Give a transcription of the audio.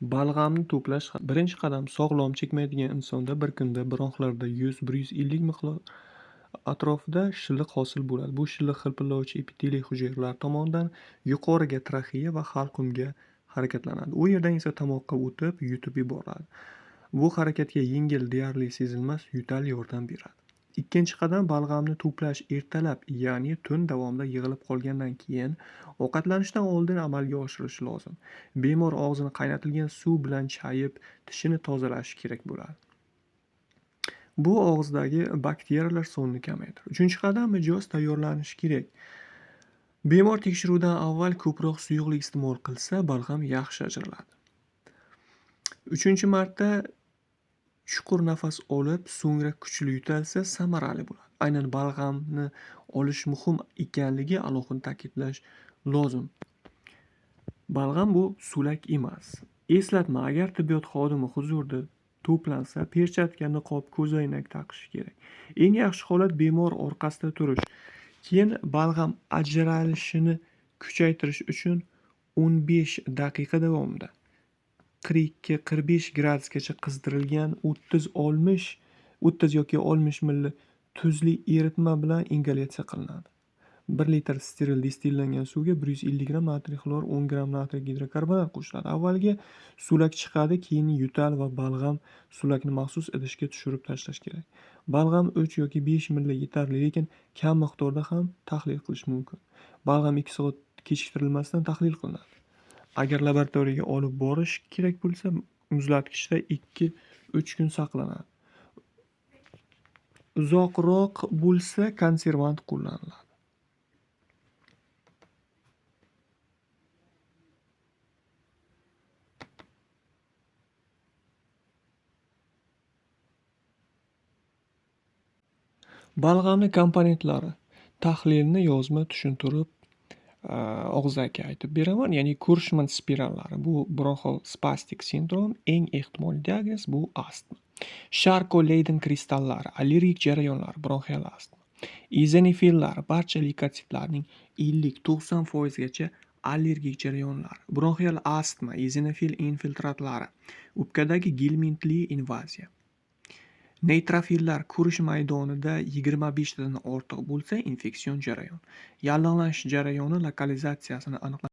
Balg'amni to'plash birinchi qadam sog'lom chekmaydigan insonda bir kunda bronxlarda 100–150 miqdor atrofida shilliq hosil bo'ladi. Bu shilliq hilpillovchi epiteliy hujayralar tomonidan yuqoriga traxeya va halqumga harakatlanadi. U yerdan esa tomoqqa o'tib, yutib yuboriladi. Bu harakatga yengil, deyarli sezilmas yo'tal yordam beradi. Ikkinchi qadam balg'amni to'plash ertalab, ya'ni tun davomida yig'ilib qolgandan keyin ovqatlanishdan oldin amalga oshirilishi lozim. Bemor og'zini qaynatilgan suv bilan chayib, tishini tozalashi kerak bo'ladi. Bu og'izdagi bakteriyalar sonini kamaytiradi. Uchinchi qadam mijoz tayyorlanishi kerak. Bemor tekshiruvdan avval ko'proq suyuqlik iste'mol qilsa, balg'am yaxshi ajraladi. Uchinchi marta chuqur nafas olib, so'ngra kuchli yutalsa samarali bo'ladi. Aynan balg'amni olish muhim ekanligi alohida ta'kidlash lozim. Balg'am bu so'lak emas. Eslatma: agar tibbiyot xodimi huzurida to'plansa, perchatka, niqob, ko'zoynak taqish kerak. Eng yaxshi holat bemor orqasida turish. Keyin balg'am ajralishini kuchaytirish uchun 15 daqiqa davomida 42–45 gradusgacha qizdirilgan 30 yoki 60 ml tuzli eritma bilan ingalyatsiya qilinadi. 1 litr steril destillangan suvga 150 gram natriy xlor, 10 gram natriy gidrokarbonat qo'shiladi. Avvaliga so'lak chiqadi, keyin yutal va balg'am so'lakni maxsus idishga tushirib tashlash kerak. Balg'am 3 yoki 5 ml yetarli, lekin kam miqdorda ham tahlil qilish mumkin. Balg'am 2 soat kechiktirilmasdan tahlil qilinadi. Agar laboratoriyaga olib borish kerak bo'lsa, muzlatgichda 2–3 kun saqlanadi. Uzoqroq bo'lsa, konservant qo'llaniladi. Balg'amni komponentlari. Tahlilni yozma tushuntirib og'zaki aytib beraman. Ya'ni Kurshman spirallari. Bu bronxal spastik sindrom. Eng ehtimoliy diagnoz bu astma. Sharko-Leyden kristallari, allergik jarayonlar, bronxial astma. Eozinofillar, barcha leykositlarning 50–90% gacha allergik jarayonlar. Bronxial astma, eozinofil infiltratlari, o'pkadagi gelmintli invaziya. Neytrofillar ko'rish maydonida 25 tadan ortiq bo'lsa, infeksion jarayon. Yallig'lanish jarayoni lokalizatsiyasini aniqlash